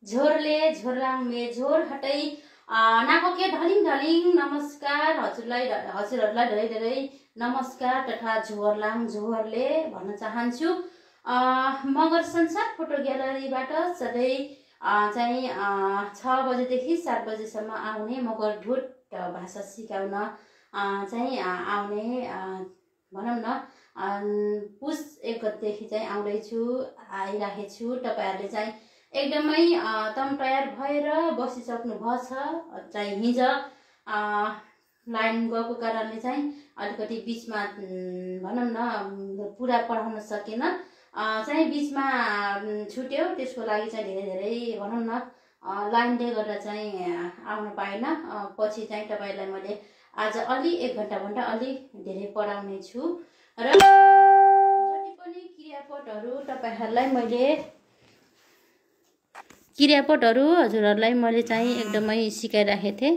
झोरले झोरलाङ मे झोर हटै नाकके ढलिङ ढलिङ नमस्कार हजुरहरूलाई धेरै धेरै नमस्कार तथा झोरलाङ झोरले भन्न चाहन्छु। मगर संसार फोटो ग्यालरीबाट सधैँ चाहिँ 6 बजेदेखि 7 बजेसम्म आउने मगर ढुट भाषा सिकाउन चाहिँ आउने भनौँ न पुस 1 गतेदेखि चाहिँ आइरहेछु। तपाईहरुले चाहिँ एकदमै तम तयार भएर बसिसक्नु भएछ। चाहिँ हिजो लाइन गएको कारणले चाहिँ अलिकति बीचमा भनौँ न पुरा पढाउन सकेन, चाहिँ बीचमा छुट्यो। त्यसको लागि चाहिँ धेरै धेरै भनौँ न लाइनले गर्दा चाहिँ आउन पाएन। पछि चाहिँ तपाईहरुलाई मैले आज अलि 1 घण्टाभन्दा अलि धेरै पढाउने छु र जति पनि क्रियापदहरू हजुरहरूलाई मैले चाहिँ एकदमै सिकाइराखेको थिएँ।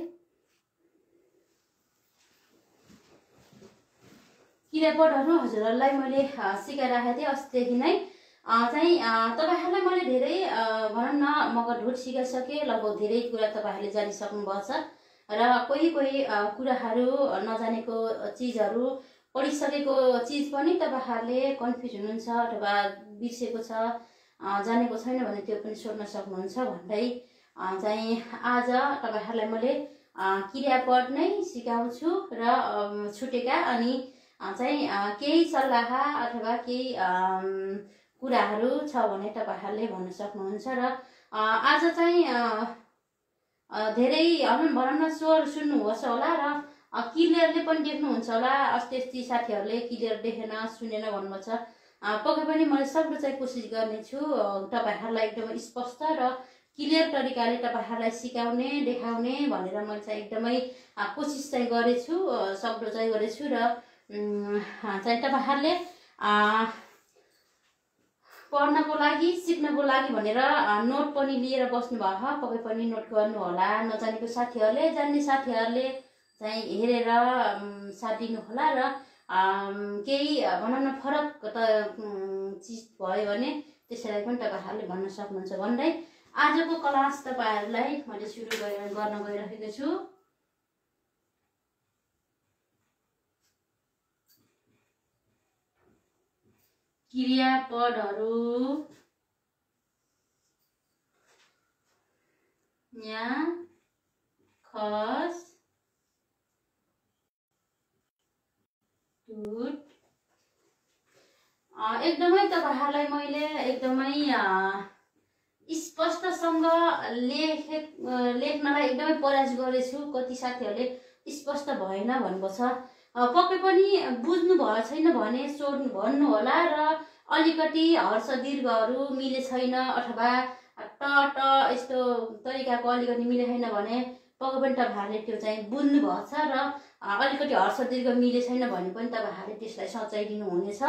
क्रियापदहरू हजुरहरूलाई मैले सिकाइराखेको थिएँ अस्तिदेखि नै। चाहिँ तपाईहरुलाई मैले धेरै भनौँ न मगर ढुट सिकाइसकेँ। लगभग धेरै कुरा तपाईहरुले जानिसक्नु भएको छ र कोही कुराहरू नजानेको चिजहरू पढिसकेको चिज पनि तपाईहरुले कन्फ्युज हुनुहुन्छ अथवा बिर्सेको छ जानेको छैन भने त्यो पनि सोध्न सक्नुहुन्छ भन्दै चाहिँ आज तपाईहरुलाई मैले क्रियापद नै सिकाउँछु र छुटेका अनि चाहिँ केही सल्लाह अथवा केही कुराहरू छ भने तपाईहरुले भन्न सक्नुहुन्छ। र आज चाहिँ धेरै भनौँ न स्वर सुन्नुहोस् होला र क्लियरले पनि देख्नुहुन्छ होला। अस्ति साथीहरूले क्लियर देखेन सुनेन भन्नुभएको छ। पक्कै पनि मैले सक्दो चाहिँ कोसिस गर्नेछु तपाईहरुलाई एकदमै स्पष्ट र क्लियर तरिकाले तपाईहरुलाई सिकाउने देखाउने भनेर मैले चाहिँ एकदमै कोसिस चाहिँ गरेछु, सक्दो चाहिँ गरेछु। र चाहिँ तपाईहरुले पढ्नको लागि सिक्नको लागि भनेर नोट पनि लिएर बस्नु भएको, पक्कै पनि नोट गर्नु होला। नजानेको साथीहरूले जान्ने साथीहरूले चाहिँ हेरेर साथ दिनु होला र केही भनौँ न फरक चिज भयो भने त्यसैलाई पनि तपाईहरुले भन्न सक्नुहुन्छ भन्दै आजको क्लास तपाईहरुलाई मैले सुरु गर्न गइरहेको छु। क्रियापदहरू यहाँ खस ढुट एकदमै तपाईहरुलाई मैले एकदमै स्पष्टसँग लेख्नलाई एकदमै प्रयास गरेछु। कति साथीहरूले स्पष्ट भएन भन्नुभएको छ। पक्कै पनि बुझ्नु भएको छैन भने सोध्नु भन्नु होला र अलिकति हर्ष दीर्घहरू मिले छैन अथवा ट यस्तो तरिकाको अलिकति मिले छैन भने पक्कै पनि तपाईहरुले त्यो चाहिँ बुझ्नु भएको छ र अलिकति हर्ष दीर्घ मिले छैन भने पनि तपाईहरुले त्यसलाई सच्याइदिनु हुनेछ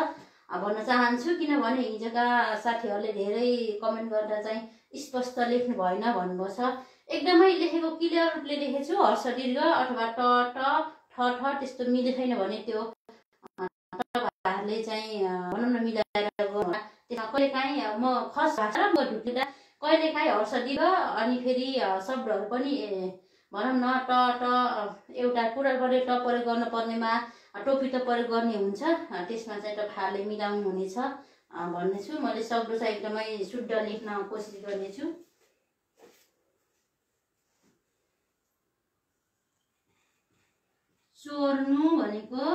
भन्न चाहन्छु। किनभने हिजोका साथीहरूले धेरै कमेन्ट गर्दा चाहिँ स्पष्ट लेख्नु भएन भन्नुभएको छ। एकदमै लेखेको क्लियर रूपले लेखेछु। हर्ष दीर्घ अथवा ट ठ त्यस्तो मिले छैन भने त्यो तपाईहरुले चाहिँ भनौँ न मिलाएर गर्नु। त्यसमा कहिलेकाहीँ म खस भाषा र ढुट्दा कहिलेकाहीँ हर्ष दीर्घ अनि फेरि शब्दहरू पनि भनौँ न ट एउटा कुरा गरे ट प्रयोग गर्न पर्नेमा टोपी त प्रयोग गर्ने हुन्छ। त्यसमा चाहिँ तपाईहरुले मिलाउनु हुनेछ भन्ने छु। मैले सक्दो चाहिँ एकदमै शुद्ध लेख्न कोसिस गर्नेछु। चोर्नु भनेको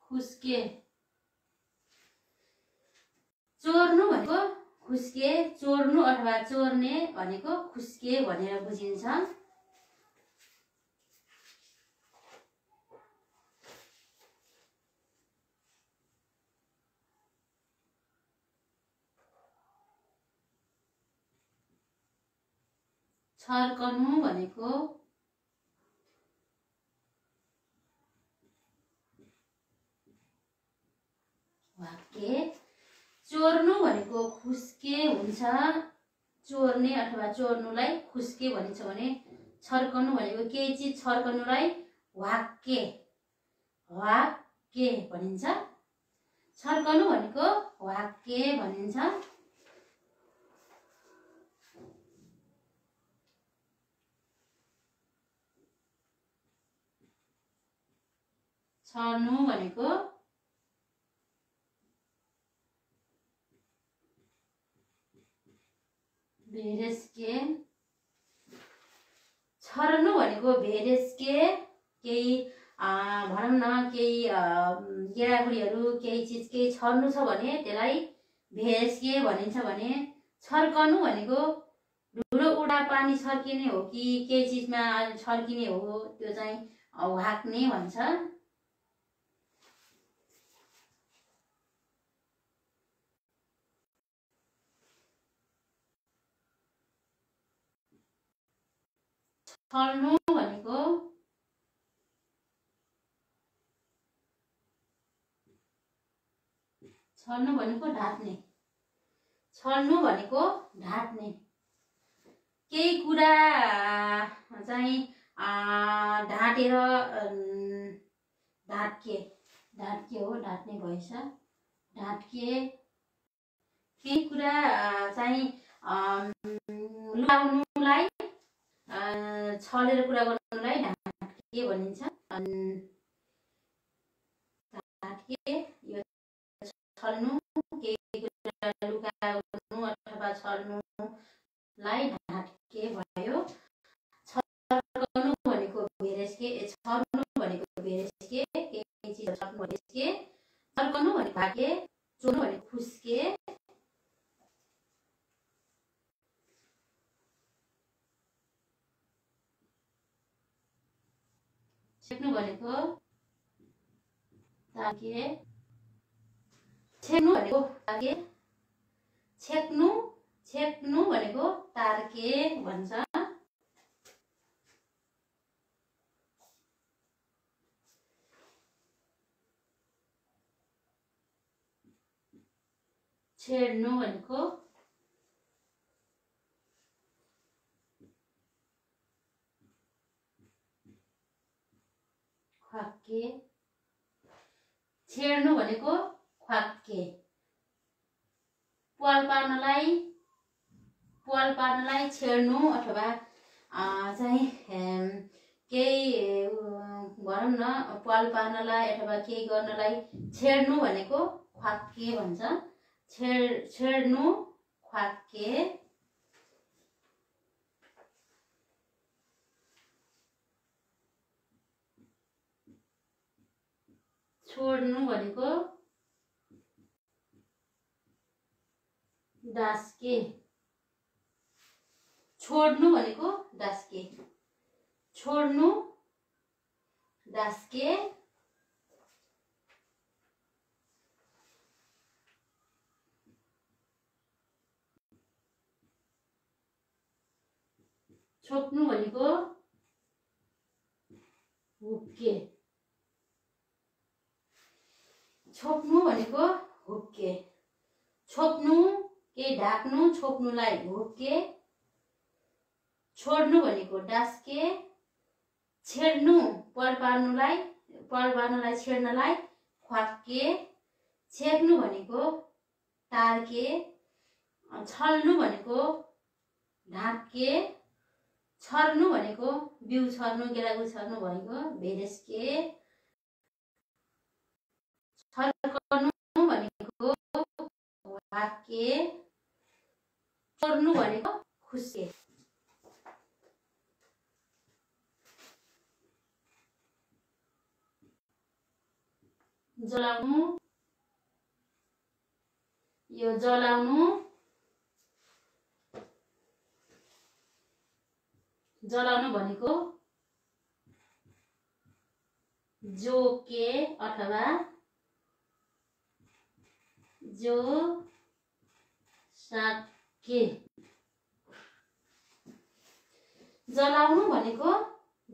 खुस्के। चोर्नु भनेको खुस्के, चोर्नु अथवा चोर्ने भनेको खुस्के भनेर बुझिन्छ। छर्कनु भनेको वाक्य। चोर्नु भनेको खुस्के हुन्छ। चोर्ने अथवा चोर्नुलाई खुस्के भनिन्छ भने छर्कनु भनेको केही चिज छर्कनुलाई वाक्य के भनिन्छ। छर्कनु भनेको ह्वाक्के भनिन्छ। छर्नु भनेको भेरेस्के। छर्नु भनेको भेरेस्के। केही भनौँ न केही गेडागुडीहरू केही चिज केही छर्नु छ भने त्यसलाई भेरेस्के भनिन्छ भने छर्कनु भनेको धुलो उडा पानी छर्किने हो कि केही चिजमा छर्किने हो त्यो चाहिँ ह्वाक्ने भन्छ। छल्नु भनेको ढाट्ने। छल्नु भनेको ढाट्ने। केही कुरा चाहिँ ढाटेर ढाट्के हो ढाट्ने भएछ। ढाट्के केही कुरा चाहिँ लुकाउनुलाई छलेर कुरा गर्नुलाई ढाट्के भनिन्छ। ढाट्के यो छल्नु केही कुरा लुकाउनु अथवा छल्नुलाई ढाट्के भयो। छर्कनु भनेको भेरेस्के। छर्नु भनेको भेरेस्के केही चिज छर्नु भेरेस्के। छर्कनु भनेको ढाके। चोर्नु भनेको खुस्के। छेक्नु भनेको ताके। छेक्नु भनेको ताके। छेक्नु भनेको तार्के भन्छ। छेड्नु भनेको ख्वाक्के। छेड्नु भनेको ख्वाक्के। प्वाल पार्नलाई छेड्नु अथवा चाहिँ केही भनौँ न प्वाल पार्नलाई अथवा केही गर्नलाई छेड्नु भनेको ख्वाक्के भन्छ। छेड्नु ख्वाक्के। छोड्नु भनेको डास्के। छोड्नु भनेको डास्के। छोड्नु डास्के। छोप्नु भनेको हुक्के। छोप्नु भनेको हुक्के। छोप्नु के ढाक्नु छोप्नुलाई हुक्के। छोड्नु भनेको डास्के। छेड्नु प्वाल पार्नलाई छेड्नलाई ख्वाक्के। छेक्नु भनेको तार्के। छल्नु भनेको ढाक्के। छर्नु भनेको बिउ छर्नु गेडागुडी छर्नु भनेको भेरेस्के। छर्कनु भनेको ह्वाक्के। चोर्नु भनेको खुस्के। जलाउनु यो जलाउनु भनेको जोके अथवा जोसाके। जलाउनु भनेको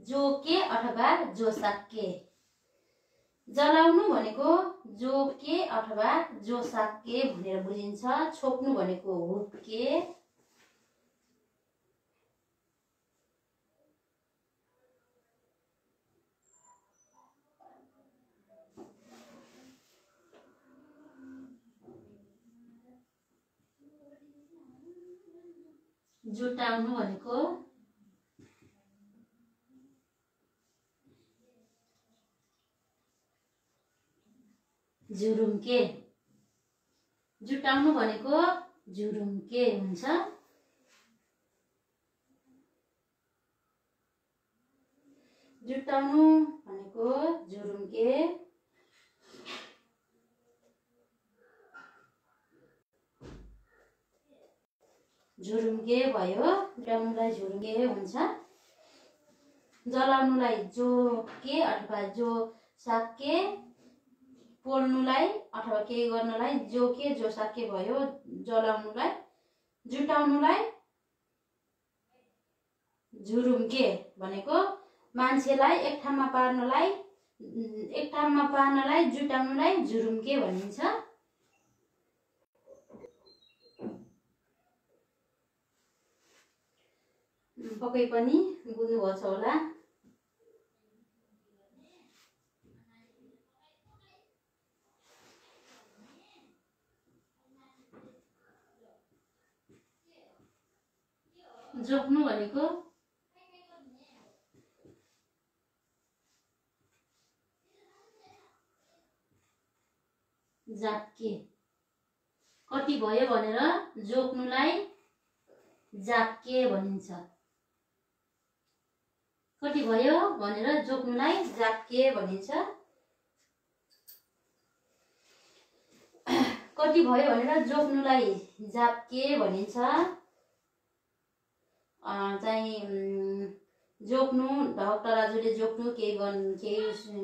जोके अथवा जोसाके। जलाउनु भनेको जोके अथवा जोसाके भनेर बुझिन्छ। छोप्नु भनेको हुक्के। जुटाउनु भनेको झुरुम्के। जुटाउनु भनेको झुरुम्के हुन्छ। जुटाउनु भनेको झुरुम्के। झुरुम्के भयो। जुटाउनुलाई झुरुम्के हुन्छ। जलाउनुलाई जोके अथवा जो साके। पोल्नुलाई अथवा केही गर्नलाई जोके जो साके भयो। जलाउनुलाई। जुटाउनुलाई झुरुम्के भनेको मान्छेलाई एक ठाउँमा पार्नलाई जुटाउनुलाई झुरुम्के भनिन्छ। पक्कै पनि बुझ्नुभएको छ होला। जोक्नु भनेको जाप्के। कति भयो भनेर जोक्नुलाई जाप्के भनिन्छ। कति भयो भनेर जोक्नुलाई जाप्के भनिन्छ। कति भयो भनेर जोक्नुलाई जाप्के भनिन्छ। चाहिँ जोक्नु ढक तराजुले जोक्नु केही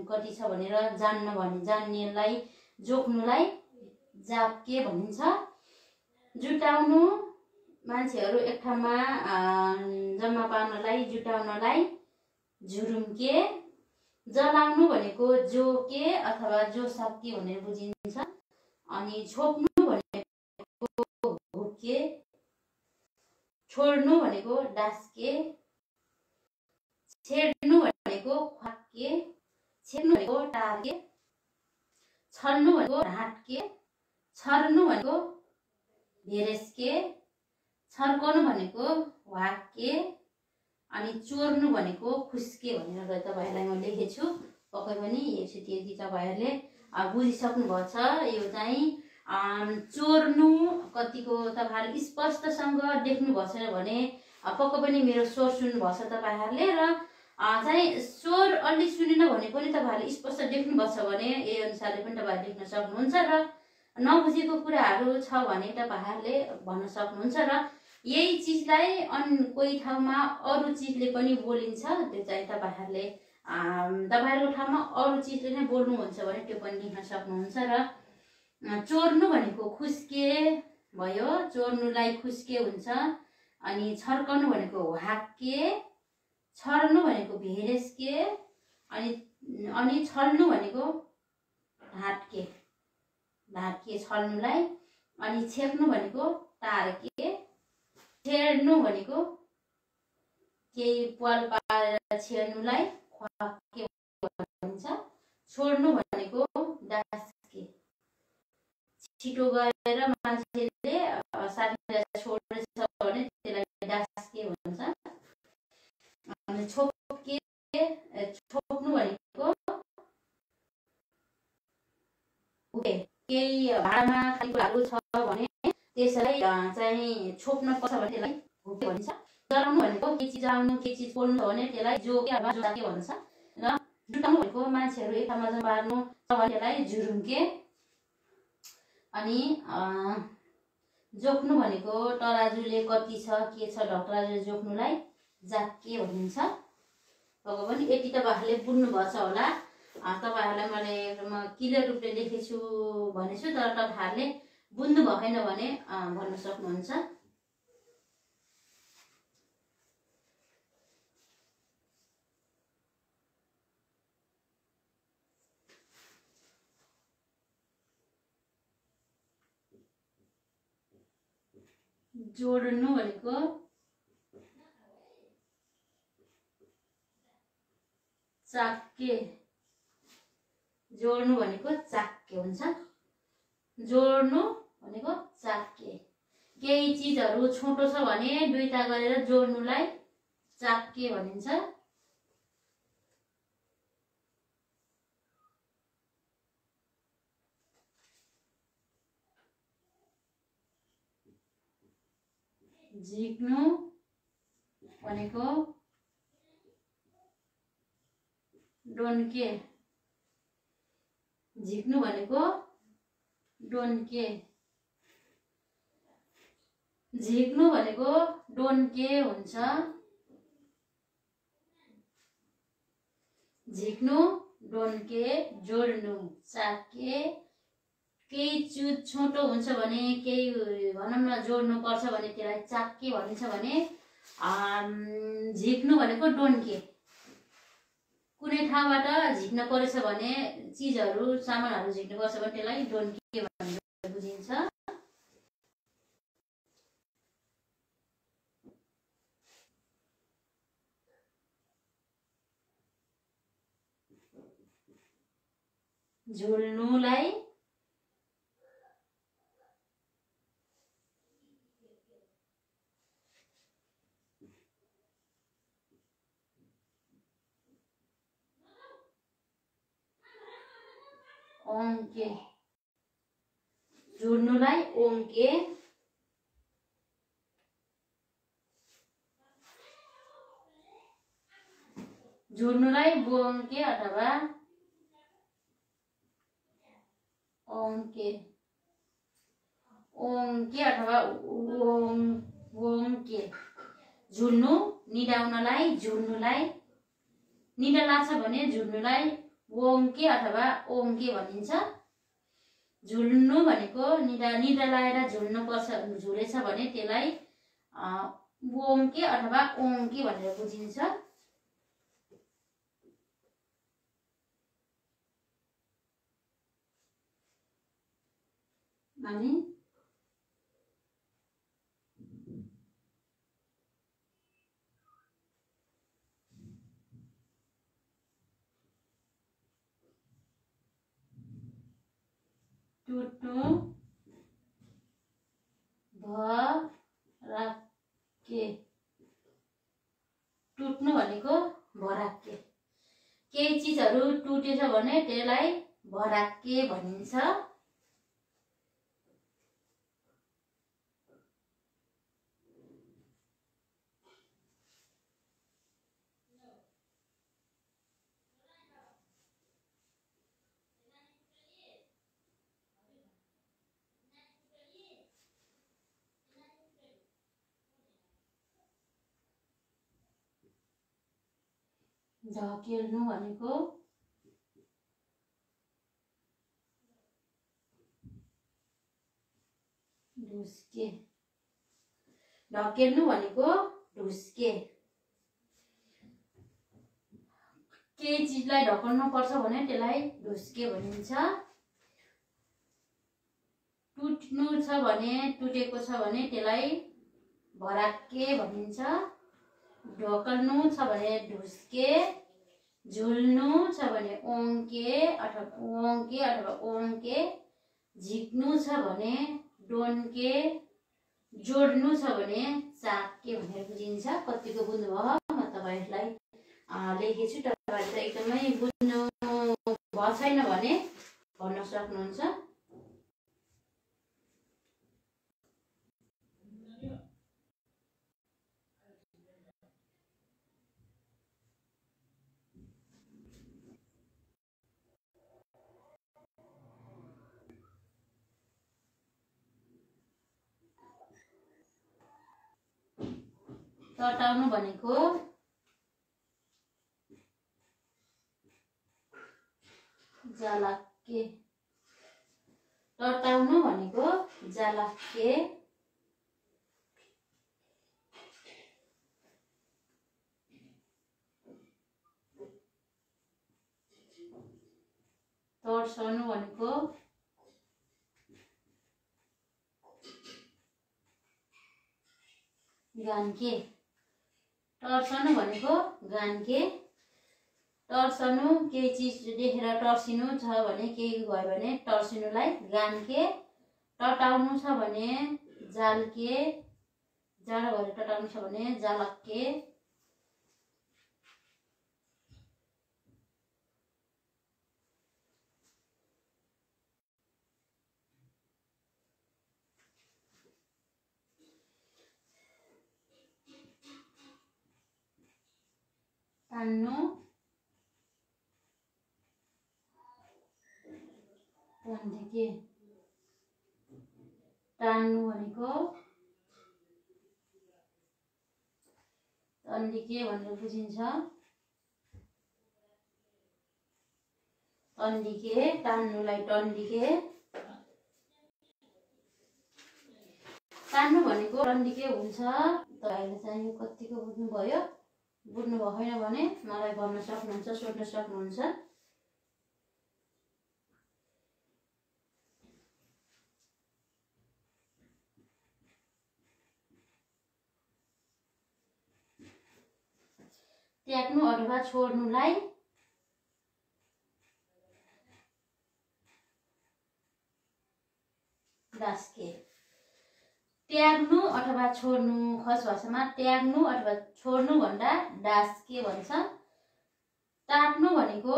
कति छ भनेर जान्नेलाई जोक्नुलाई जाप्के भनिन्छ। जुटाउनु मान्छेहरू एक ठाउँमा जम्मा पार्नलाई जुटाउनलाई झुरुम्के। जलाउनु भनेको जोके अथवा जो साके भनेर बुझिन्छ। अनि छोप्नु भनेको भुके। छोड्नु भनेको डास्के। छेड्नु भनेको ख्वाक्के। छेड्नु भनेको टार्के। छल्नु भनेको ढाँटके। छर्नु भनेको भेरेस्के। छर्काउनु भनेको वाक्के। अनि चोर्नु भनेको खुस्के भनेर तपाईहरुलाई म लेखेको छु। पक्कै पनि यति तपाईहरुले बुझिसक्नु भएको छ। यो चाहिँ चोर्नु कतिको तपाईहरुले स्पष्टसँग देख्नु भएको छैन भने पक्कै पनि मेरो स्वर सुन्नु भएको छ तपाईहरुले। र चाहिँ स्वर अलि सुनिन भने पनि तपाईहरुले स्पष्ट देख्नु भएको छ भने यही अनुसारले पनि तपाईहरुले लेख्न सक्नुहुन्छ। र नबुझेको कुराहरु छ भने तपाईहरुले भन्न सक्नुहुन्छ। र यही चीजलाई कोही ठाउँमा अरु चीजले पनि बोलिन्छ। त्यो चाहिँ तपाईहरुको ठाउँमा अरु चीजले नै बोल्नुहुन्छ भने त्यो पनि लेख्न सक्नुहुन्छ। र चोर्नु भनेको खुस्के भयो। चोर्नुलाई खुस्के हुन्छ। अनि छर्काउनु भनेको हाक्के। छर्नु भनेको भेरेस्के। अनि छल्नु भनेको ढाँटके। ढाँटके छल्नुलाई। अनि छेक्नु भनेको टार्के। छेड्नु भनेको केही पाल पारेर छेड्नुलाई ख्वाक्के भन्छ। छोड्नु भनेको डास्के। छिटो गएर मान्छेले साथीलाई छोड्छ भने त्यसलाई डास्के भन्छ। अनि छोप्नु भनेको केही भाँडामा खानेकुराहरु छ भने त्यसलाई चाहिँ छोप्न पर्छ भने त्यसलाई भुके भनिन्छ। जलाउनु भनेको के चीज जलाउनु के चीज पोल्नु भने त्यसलाई जोके अथवा जोके भन्छ। र जुटाउनु भनेको मान्छेहरु एक ठाउँमा जम्मा पार्नु छ भने त्यसलाई झुरुम्के। अनि जोक्नु भनेको तराजुले कति छ के छ ढक तराजुले जोक्नुलाई जाप्के भनिन्छ। पक्कै पनि यति तपाईहरुले बुझ्नु भएको छ होला। तपाईहरुलाई मैले क्लियर रूपले लेखेछु भनेछु। तर तपाईहरुले बुझ्नु भएन भने भन्न सक्नुहुन्छ। जोड्नु भनेको चाक्के। जोड्नु भनेको चाक्के हुन्छ। जोड्नु भनेको चाक्के। केही चिजहरू छोटो छ भने दुईटा गरेर जोड्नुलाई चाक्के भनिन्छ। झिक्नु भनेको डोन्के, झिक्नु भनेको डोन्के, झिक्नु भनेको डोन्के हुन्छ। झिक्नु डोन्के, जोड्नु चाक्के। केही चिज छोटो हुन्छ भने केही भनौँ न जोड्नु पर्छ भने त्यसलाई चाक्के भनिन्छ भने झिक्नु भनेको डोन्के। कुनै ठाउँबाट झिक्न परेछ भने चिजहरू सामानहरू झिक्नु पर्छ भने त्यसलाई डोन्के भनेर बुझिन्छ। झुल्नुलाई ओङ्के, झुल्नुलाई ओङ्के। झुल्नुलाई बोङ्के अथवा ओङ्के, ओङ्के अथवा ओङ्के। झुल्नु निदाउनलाई झुल्नुलाई, निदा लाग्छ भने झुल्नुलाई ओङ्के अथवा ओङ्के भनिन्छ। झुल्नु भनेको निदा लाएर झुल्नु पर्छ, झुलेछ भने त्यसलाई ओङ्के अथवा ओङ्के भनेर बुझिन्छ। अनि टुट्नु भराक्के, टुट्नु भनेको भराक्के। केही चिजहरू टुटेछ भने त्यसलाई भराक्के भनिन्छ। झकेल्नु भनेको ढुस्के, ढकेल्नु भनेको ढुस्के। केही चिजलाई ढकाल्नु पर्छ भने त्यसलाई ढुस्के भनिन्छ। टुट्नु छ भने टुटेको छ भने त्यसलाई भराक्के भनिन्छ। ढकल्नु छ भने ढुस्के, झुल्नु छ भने ओङ्के अथवा ओङ्के, झिक्नु छ भने डोन्के, जोड्नु छ भने चाक्के भनेर बुझिन्छ। कतिको बुझ्नुभयो म तपाईहरुलाई लेखेछु। तपाईहरुले एकदमै बुझ्नु भएको छैन भने भन्न सक्नुहुन्छ। तताउनु भनेको जालाक्के, तताउनु भनेको जालाक्के। तर्सनु भनेको गान्के, तर्सनु भनेको गान्के। तर्सनु केही चिज देखेर तर्सिनु छ भने केही भयो भने तर्सिनुलाई गान्के। तताउनु छ भने जालके, जाडो भएर टटाउनु छ भने जालक्के, तान्नु, तान्दिके, तान्नु भनेको तन्दिके भनेर बुझिन्छ। तन्दिके, तान्नुलाई टन्दिके, तान्नु भनेको टन्दिके हुन्छ। तपाईँहरूले चाहिँ यो कतिको बुझ्नुभयो? बुझ्नु भएन भने मलाई भन्न सक्नुहुन्छ, सोध्न सक्नुहुन्छ। त्याग्नु अथवा छोड्नुलाई दास्के। त्याग्नु अथवा छोड्नु, खस भाषामा त्याग्नु अथवा छोड्नु भन्दा दास्के भन्छ। टाट्नु भनेको,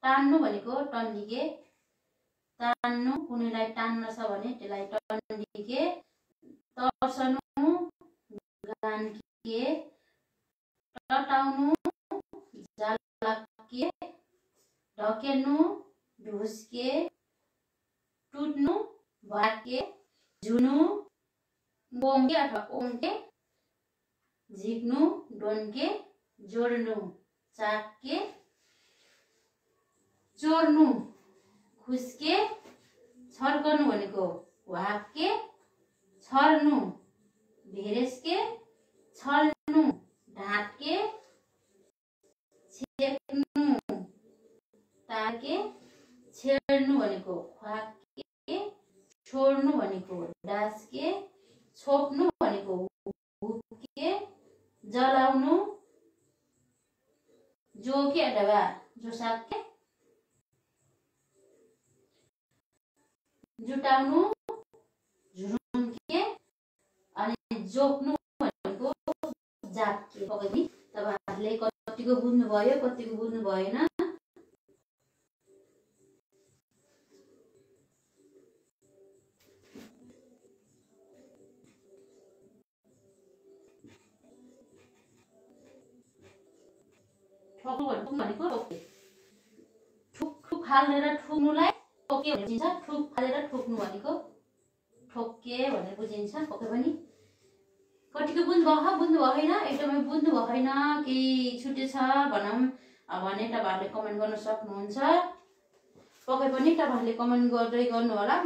तान्नु भनेको टन्दिके, तान्नु कुनैलाई टान्न छ भने त्यसलाई टन्दिके, तर्सनु गान्के, टटाउनु जालक्के, ढकेल्नु ढुस्के, टुट्नु भाके, झुनु बोङ्के अथवा ओङ्के, झिक्नु डोन्के, जोड्नु चाक्के, चोर्नु खुस्के, छर्कनु भनेको वाक्के, छर्नु भेरेस्के, छल्नु ढाँटके, छेक्नु ताके, छेड्नु भनेको ख्वाक्के, छोड्नु भनेको डास्के, छोप्नु भनेको हुक्के, जलाउनु जोके अथवा जोसाक्के, जुटाउनु झुरुम्के, अनि जोक्नु भनेको जाप्के। तपाईँहरूले कतिको बुझ्नुभयो, कतिको बुझ्नु भएन? ठोक्नु भनेको ठोक्के, ठुक फालेर ठुक्नुलाई ठोक्के भनेर बुझिन्छ। ठुक फालेर ठोक्नु भनेको ठोक्के भनेर बुझिन्छ। पक्कै पनि कतिको बुझ्नुभयो, बुझ्नु भएन, एकदमै बुझ्नु भएन, केही छुटेछ भनौँ भने तपाईँहरूले कमेन्ट गर्न सक्नुहुन्छ। पक्कै पनि तपाईँहरूले कमेन्ट गर्दै गर्नु होला।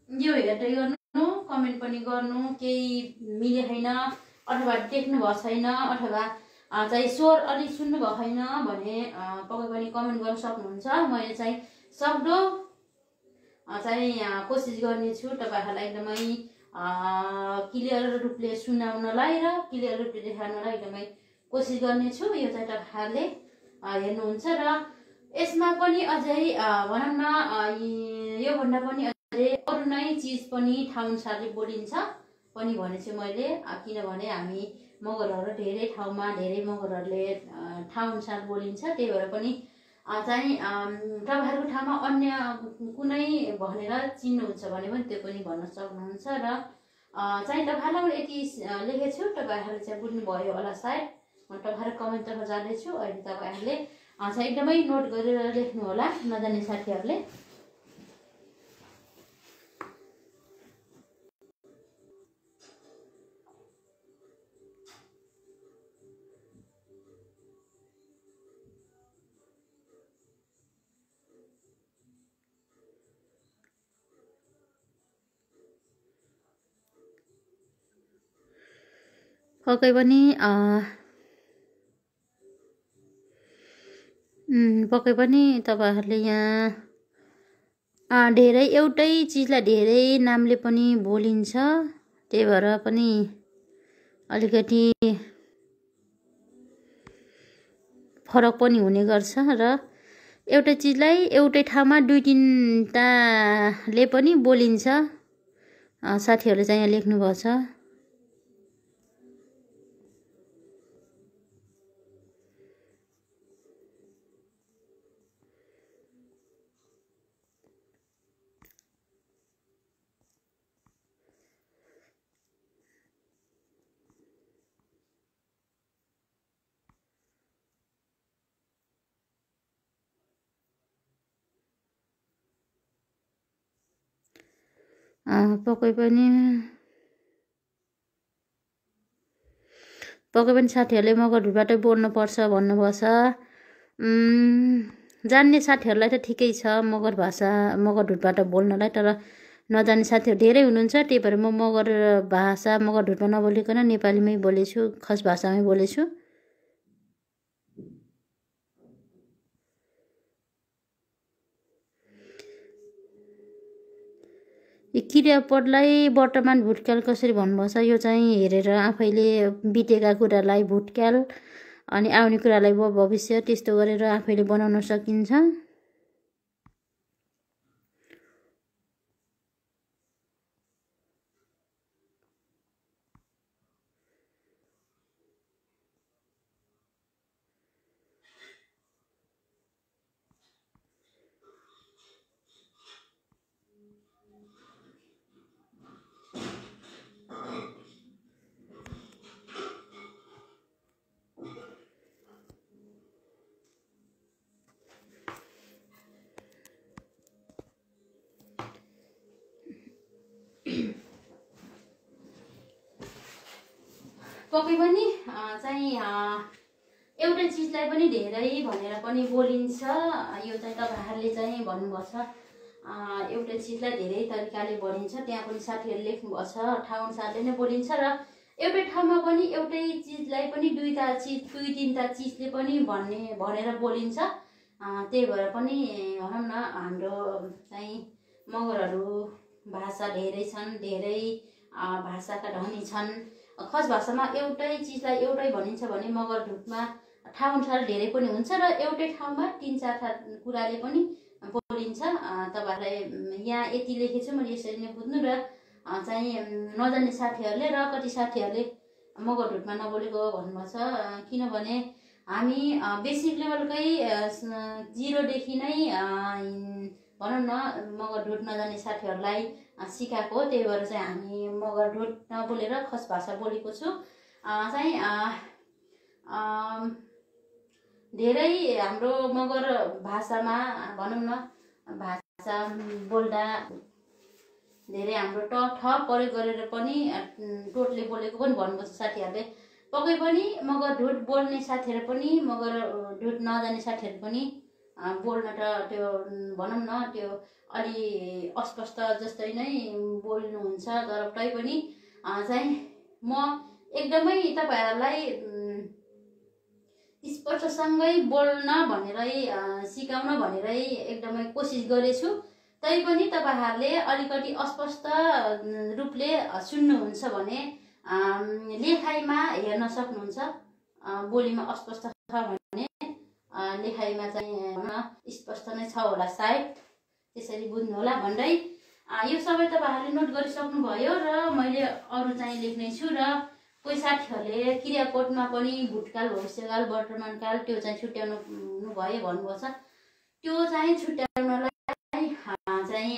यो हेर्दै गर्नु, कमेन्ट पनि गर्नु। केही मिले छैन अथवा देख्नु भएको छैन अथवा चाहिँ स्वर अलिक सुन्नु भएन भने पक्कै पनि कमेन्ट गर्न सक्नुहुन्छ। मैले चाहिँ सक्दो चाहिँ कोसिस गर्नेछु तपाईँहरूलाई एकदमै क्लियर रूपले सुनाउनलाई र क्लियर रूपले देखाउनलाई एकदमै कोसिस गर्नेछु। यो चाहिँ तपाईँहरूले हेर्नुहुन्छ र यसमा पनि अझै भनौँ न योभन्दा पनि अझै अरू नै चिज पनि ठाउँअनुसारले बोलिन्छ पनि भनेछु मैले। किनभने हामी मगरहरू धेरै ठाउँमा धेरै मगरहरूले ठाउँअनुसार बोलिन्छ। त्यही भएर पनि चाहिँ तपाईँहरूको ठाउँमा अन्य कुनै भनेर चिन्नुहुन्छ भने पनि त्यो पनि भन्न सक्नुहुन्छ। र चाहिँ तपाईँहरूलाई मैले यति लेखेको छु, तपाईँहरूले चाहिँ बुझ्नुभयो होला सायद। म तपाईँहरू कमेन्टतर्फ जाँदैछु। अहिले तपाईँहरूले चाहिँ एकदमै नोट गरेर लेख्नु होला नजान्ने साथीहरूले। पक्कै पनि तपाईँहरूले यहाँ धेरै एउटै चिजलाई धेरै नामले पनि बोलिन्छ। त्यही भएर पनि अलिकति फरक पनि हुने गर्छ र एउटै चिजलाई एउटै ठाउँमा दुई तिनटाले पनि बोलिन्छ साथीहरूले चाहिँ यहाँ लेख्नुभएको छ। पक्कै पनि साथीहरूले मगर ढुटबाटै बोल्नुपर्छ भन्नुभएको छ। जान्ने साथीहरूलाई त ठिकै छ मगर भाषा मगर ढुटबाट बोल्नलाई, तर नजान्ने साथीहरू धेरै हुनुहुन्छ। त्यही भएर म मगर भाषा मगर ढुटमा नबोलिकन नेपालीमै बोलेछु, खस भाषामै बोलेछु। क्रियापदलाई वर्तमान भुटकाल कसरी भन्नुभएको छ, यो चाहिँ हेरेर आफैले बितेका कुरालाई भुटकाल अनि आउने कुरालाई भविष्य त्यस्तो गरेर आफैले बनाउन सकिन्छ। पक्कै पनि चाहिँ एउटै चिजलाई पनि धेरै भनेर पनि बोलिन्छ। यो चाहिँ तपाईँहरूले चाहिँ भन्नुभएको छ एउटै चिजलाई धेरै तरिकाले बोलिन्छ। त्यहाँ पनि साथीहरूले लेख्नुभएको छ ठाउँ अनुसारले नै बोलिन्छ र एउटै ठाउँमा पनि एउटै चिजलाई पनि दुई तिनवटा चिजले पनि भनेर बोलिन्छ। त्यही भएर पनि भनौँ न हाम्रो चाहिँ मगरहरू भाषा धेरै छन्, धेरै भाषाका धनी छन्। खस भाषामा एउटै चिजलाई एउटै भनिन्छ भने मगर ढुटमा ठाउँ अनुसार धेरै पनि हुन्छ र एउटै ठाउँमा 3-4 कुराले पनि बोलिन्छ। तपाईँहरूलाई यहाँ यति लेखेछु मैले, यसरी नै बुझ्नु र चाहिँ नजान्ने साथीहरूले र कति साथीहरूले मगर ढुटमा नबोलेको भन्नुभएको छ। किनभने हामी बेसिक लेभलकै 0 देखि नै भनौँ न मगर ढुट नजान्ने साथीहरूलाई सिकाएको हो। त्यही भएर चाहिँ हामी मगर ढुट नबोलेर खस भाषा बोलेको छु। चाहिँ धेरै हाम्रो मगर भाषामा भनौँ न भाषा बोल्दा धेरै हाम्रो ठ प्रयोग गरेर पनि टोटले बोलेको पनि भन्नुभएको छ साथीहरूले। पक्कै पनि मगर ढुट बोल्ने साथीहरू पनि मगर ढुट नजान्ने साथीहरू पनि बोल्न त त्यो भनौँ न त्यो अलि अस्पष्ट जस्तै नै बोल्नुहुन्छ। तर तैपनि चाहिँ म एकदमै तपाईँहरूलाई स्पष्टसँगै बोल्न भनेरै सिकाउन भनेरै एकदमै कोसिस गरेछु। तैपनि तपाईँहरूले अलिकति अस्पष्ट रूपले सुन्नुहुन्छ भने लेखाइमा हेर्न सक्नुहुन्छ। बोलीमा अस्पष्ट छ भने लेखाइमा चाहिँ स्पष्ट नै छ होला सायद, त्यसरी बुझ्नु होला भन्दै यो सबै तपाईँहरूले नोट गरिसक्नुभयो र मैले अरू चाहिँ लेख्नेछु। र कोही साथीहरूले क्रियापदमा पनि भूतकाल, भविष्यकाल, वर्तमानकाल त्यो चाहिँ छुट्याउनु भयो भन्नुभएको छ। त्यो चाहिँ छुट्याउनलाई चाहिँ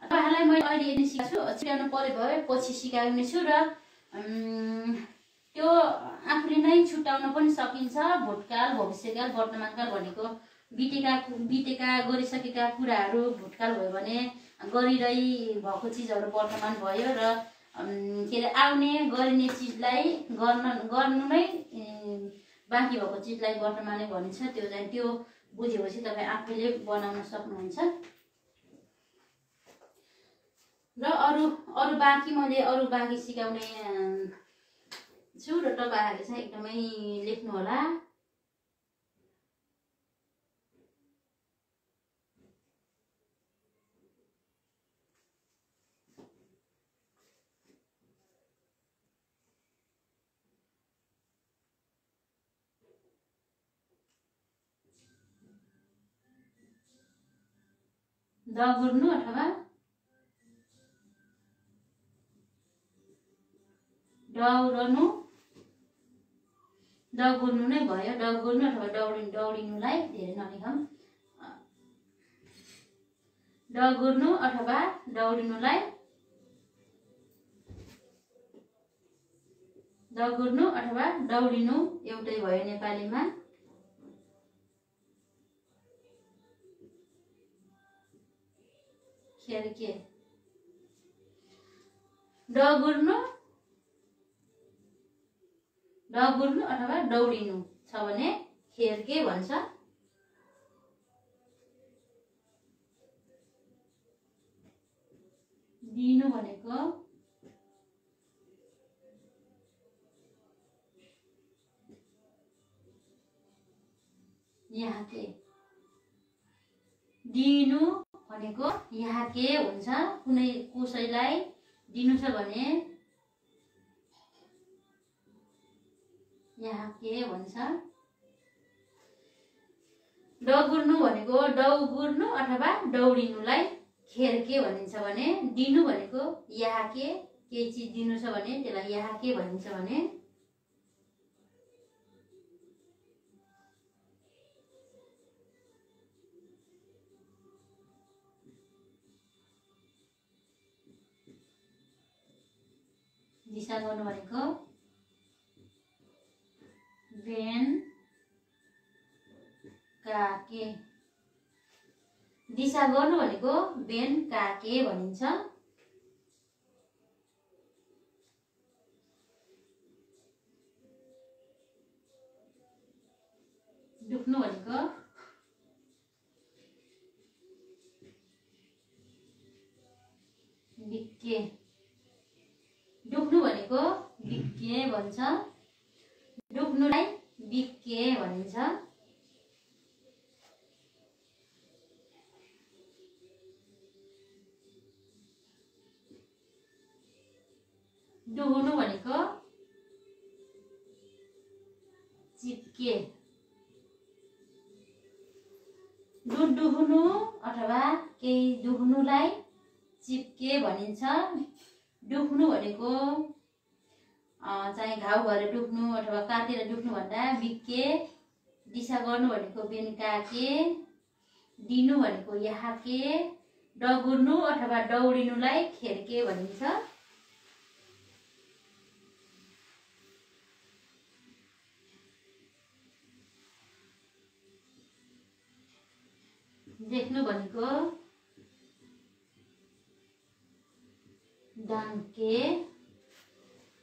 तपाईँहरूलाई मैले अहिले यदि सिकाउँछु, छुट्याउनु पर्यो भए पछि सिकाउने छु। र त्यो आफूले नै छुट्याउन पनि सकिन्छ। भूतकाल, भविष्यकाल, वर्तमानकाल भनेको बितेका गरिसकेका कुराहरू भूतकाल भयो भने गरिरही भएको चिजहरू वर्तमान भयो र के अरे आउने गरिने चिजलाई गर्नु नै बाँकी भएको चिजलाई वर्तमानै भनिन्छ। त्यो चाहिँ त्यो बुझेपछि तपाईँ आफैले बनाउन सक्नुहुन्छ। र अरू बाँकी सिकाउने छु र तपाईँहरूले चाहिँ एकदमै लेख्नु होला। दगुर्नु अथवा दौडनु दगुर्नु नै भयो। दगुर्नु अथवा दौडिनुलाई धेरै नलेखौँ। दगुर्नु अथवा दौडिनुलाई दगुर्नु अथवा दौडिनु एउटै भयो नेपालीमा। खेर्के दगुर्नु अथवा दौडिनु छ भने खेर्के भन्छ। दिनु भनेको यहाँके। दिनु भनेको यहाँके हुन्छ। कुनै कसैलाई दिनु छ भने यहाँके भन्छ। दगुर्नु भनेको दौगुर्नु अथवा दौडिनुलाई खेर्के भनिन्छ भने दिनु भनेको यहाँके। केही चिज दिनु छ भने त्यसलाई यहाँके भनिन्छ भने दिशा गर्नु भनेको बेन काके। दिशा गर्नु भनेको बेन काके भनिन्छ। दुख्नु भनेको बिक्के। दुख्नु भनेको बिक्के भन्छ। दुख्नुलाई बिक्के भनिन्छ। दुहुनु भनेको चिप्के। दुध दुहुनु अथवा केही दुख्नुलाई चिप्के भनिन्छ। दुख्नु भनेको चाहिँ घाउ भएर दुख्नु अथवा काटेर दुख्नु भन्दा बिक्के। दिशा गर्नु भनेको बेन काके। दिनु भनेको यहाँके। दगुर्नु अथवा दौडिनुलाई खेर्के भनिन्छ। देख्नु भनेको डाङ्के।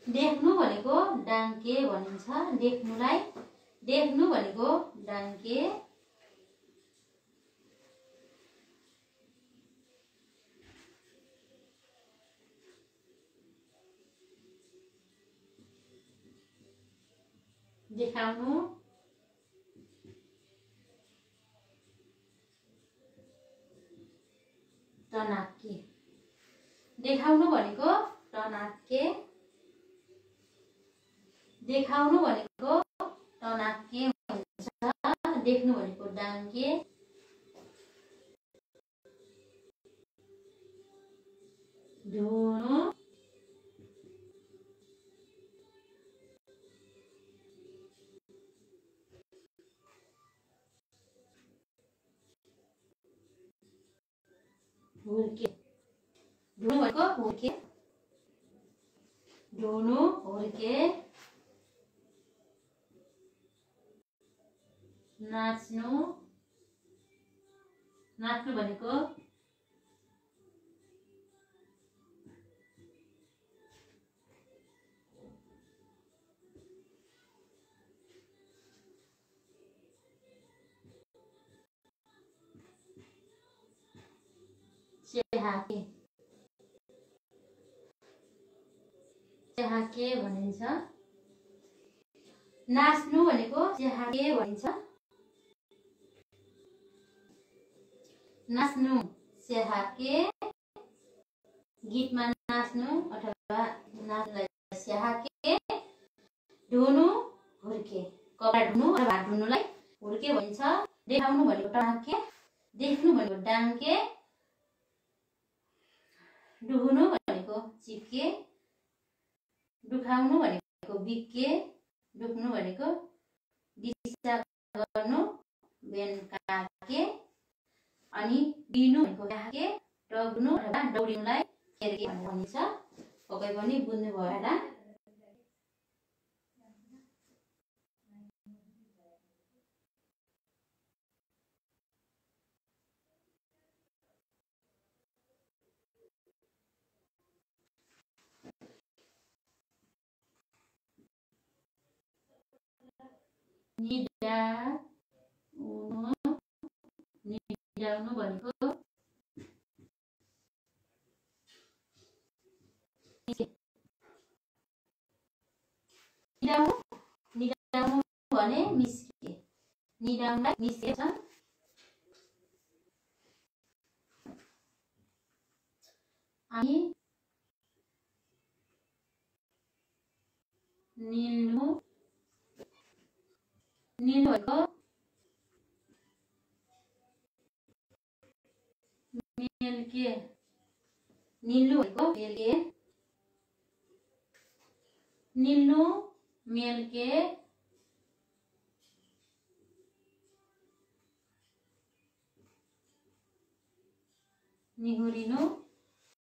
देख्नु भनेको डाङ्के भनिन्छ। देख्नुलाई देख्नु भनेको डाङ्के। देखाउनु टनाके। देखाउनु भनेको टनाके। देखाउनु भनेको टनाके हुन्छ। देख्नु भनेको डाङ्के। धुनु हुर्के। धुनु भनेको हुर्के। धुनु हुर्के। नाच्नु नाच्नु भनेको चेहाके। चेहाके भनिन्छ। नाच्नु भनेको चेहाके भनिन्छ। नाच्नु चेहाके। गीतमा नाच्नु अथवा नाच्नुलाई चेहाके। धुनु हुर्के। कपडा धुनु अथवा हात धुनुलाई हुर्के भनिन्छ। देखाउनु भनेको टनाके। देख्नु भनेको डाङ्के। दुहुनु भनेको चिप्के। दुखाउनु भनेको बिके, दुख्नु भनेको दिशा गर्नु बेन काके, अनि दिनु भनेको काके, डग्नु अथवा दौडिनुलाई खेर्के भनेर भनिन्छ। पक्कै पनि बुझ्नुभयो होला। निडाउनु भनेको निडाउनु भने निस्के, निडाउनुलाई निस्केछ। अनि निल्नु, निल्नु भनेको मेल्के, निल्नु भनेको मेल्के, निल्नु मेल्के, निहुरिनु